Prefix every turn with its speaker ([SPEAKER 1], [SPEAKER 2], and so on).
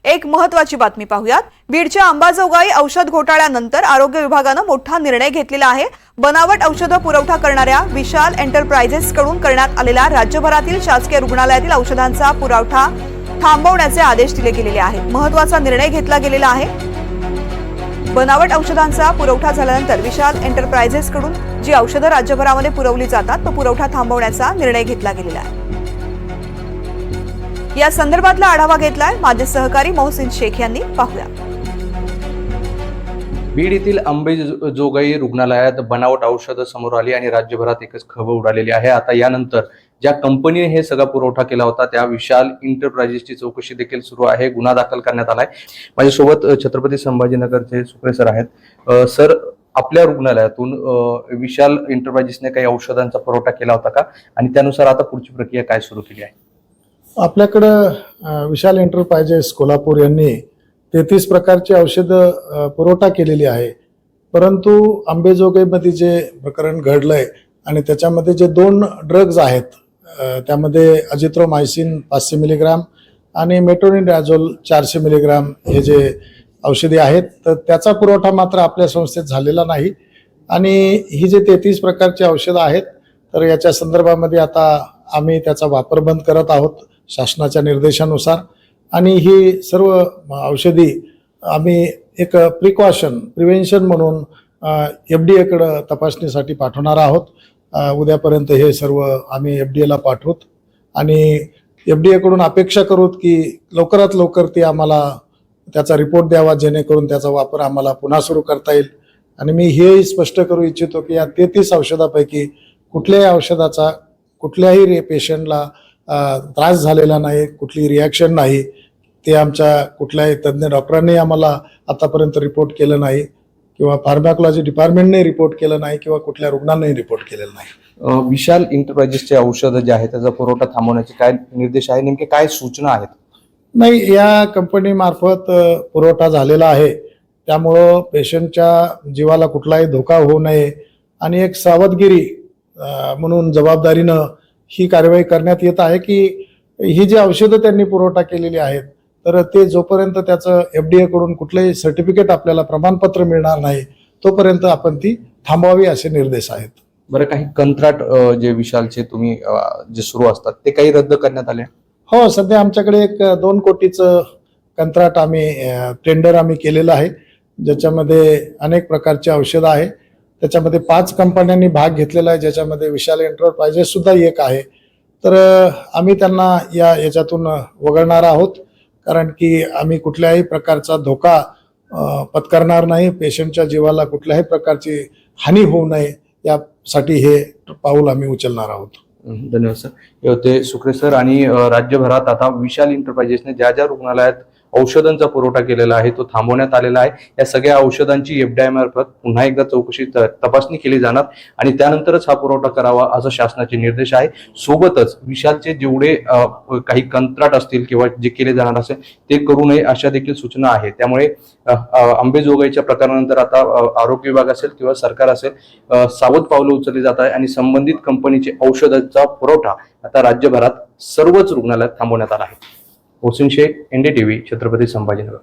[SPEAKER 1] एक महत्त्वाची बातमी पाहूयात। बीडच्या अंबाजोगाई औषध घोटाळ्यानंतर आरोग्य विभागाने मोठा निर्णय घेतलेला आहे। बनावट औषध पुरवठा करणाऱ्या विशाल एंटरप्राइजेस कडून करण्यात आलेल्या राज्यभरातील शासकीय रुग्णालयातील औषधांचा पुरवठा थांबवण्याचे आदेश दिले गेलेले आहेत। महत्त्वाचा निर्णय घेतला गेलेला आहे। बनावट औषधांचा पुरवठा झाल्यानंतर विशाल एंटरप्राइजेस कडून जी औषधं राज्यभरामध्ये पुरवली जातात तो पुरवठा थांबवण्याचा निर्णय घेतला गेलेला आहे। या संदर्भातला आढावा घेतलाय माझे सहकारी मोहसिन शेख यांनी। पाहूया।
[SPEAKER 2] बीड येथील अंबाजोगाई रुग्णालयात बनावट औषधं समोर आली आणि राज्यभरात एकच खळबळ उडालेली आहे। आता यानंतर ज्या कंपनीने हे सगळा पुरवठा केला होता त्या विशाल एंटरप्राइजेसची चौकशी देखील सुरू आहे। गुन्हा दाखल करण्यात आलाय। माझ्यासोबत छत्रपती संभाजीनगरचे सुक्रे सर आहेत। सर, आपल्या रुग्णालयातून विशाल एंटरप्राइजेसने काही औषधांचा पुरवठा केला होता का आणि त्यानुसार आता पुढची प्रक्रिया काय सुरू केली आहे?
[SPEAKER 3] आपल्याकडं विशाल एंटरप्राइजेस कोल्हापूर यांनी 33 प्रकारची औषधं पुरवठा केलेली आहे। परंतु अंबाजोगाईमध्ये जे प्रकरण घडलंय आणि त्याच्यामध्ये जे 2 ड्रग्ज आहेत, त्यामध्ये अजिथ्रोमायसिन 500 मिलीग्राम आणि मेट्रोनिडाझोल 400 मिलीग्राम हे जे औषधे आहेत, तर त्याचा पुरवठा मात्र आपल्या संस्थेत झालेला नाही। आणि ही जे 33 प्रकारची औषधं आहेत, तर याच्या संदर्भामध्ये आता आम्ही त्याचा वापर बंद करत आहोत शासनाच्या निर्देशानुसार। आणि ही सर्व औषधी आम्ही एक प्रिव्हेन्शन म्हणून FDA कडे तपासणीसाठी पाठवणार आहोत। उद्यापर्यंत हे सर्व आम्ही FDA ला पाठवूत आणि FDA कडून अपेक्षा करूत की लवकरात लवकर ते आम्हाला त्याचा रिपोर्ट द्यावा, जेणेकरून त्याचा वापर आम्हाला पुन्हा सुरू करता येईल। आणि मी हे स्पष्ट करू इच्छितो की या 33 औषधापैकी कुठल्याही औषधाचा कुठल्याही पेशंटला त्रास झालेला नाही, कुठली रिॲक्शन नाही। ते आमच्या कुठल्याही तज्ज्ञ डॉक्टरांनी आम्हाला आतापर्यंत रिपोर्ट केलं नाही किंवा फार्माकोलॉजी डिपार्टमेंटने रिपोर्ट केलं नाही किंवा कुठल्या रुग्णांनी रिपोर्ट केलेलं नाही।
[SPEAKER 2] विशाल एंटरप्राइजेसचे औषधं जे आहेत त्याचा पुरवठा थांबवण्याचे काय निर्देश आहे, नेमके काय सूचना आहेत?
[SPEAKER 3] नाही, या कंपनी मार्फत पुरवठा झालेला आहे, त्यामुळं पेशंटच्या जीवाला कुठलाही धोका होऊ नये आणि एक सावधगिरी म्हणून जबाबदारीनं ही कार्यवाही करण्यात येत आहे की ही जी औषधं त्यांनी पुरवठा केलेली आहेत, तर ते जोपर्यंत त्याचं FDA कडून कुठलंही सर्टिफिकेट आपल्याला प्रमाणपत्र मिळणार नाही तोपर्यंत आपण ती थांबवावी असे निर्देश आहेत।
[SPEAKER 2] बरं, काही कंत्राट जे विशालचे तुम्ही जे सुरू असतात ते काही रद्द करण्यात आले?
[SPEAKER 3] हो, सध्या आमच्याकडे एक 2 कोटीचं कंत्राट टेंडर आम्ही केलेलं आहे, ज्याच्यामध्ये अनेक प्रकारची औषधं आहे। त्याच्यामध्ये 5 कंपन्यांनी भाग घेतलेला आहे, ज्याच्यामध्ये विशाल एंटरप्राइजेस सुद्धा एक आहे। तर आम्ही त्यांना याच्यातून वगळणार आहोत, कारण की आम्ही कुठल्याही प्रकारचा धोका पत्करणार नाही, पेशंटच्या जीवाला कुठल्याही प्रकारची हानी होऊ नये यासाठी हे पाऊल आम्ही उचलणार आहोत।
[SPEAKER 2] धन्यवाद सर। हे होते सुक्रे सर। आणि राज्यभरात आता विशाल एंटरप्राइजेसने ज्या ज्या रुग्णालयात औषधांचा पुरवठा केलेला आहे तो थांबवण्यात आलेला आहे। या सगळ्या औषधांची FDA मार्फत पुन्हा एकदा चौकशी तपासणी केली जाणार आणि त्यानंतरच हा पुरवठा करावा असं शासनाचे निर्देश आहे। सोबतच विशालचे जेवढे काही कंत्राट असतील किंवा जे केले जाणार असेल ते करू नये अशा देखील सूचना आहे। त्यामुळे अंबाजोगाईच्या प्रकारानंतर आता आरोग्य विभाग असेल किंवा सरकार असेल सावध पावलं उचलली जात आहे आणि संबंधित कंपनीचे औषधांचा पुरवठा आता राज्यभरात सर्वच रुग्णालयात थांबवण्यात आला आहे। मोहसिन शेख, NDTV, छत्रपती संभाजीनगर।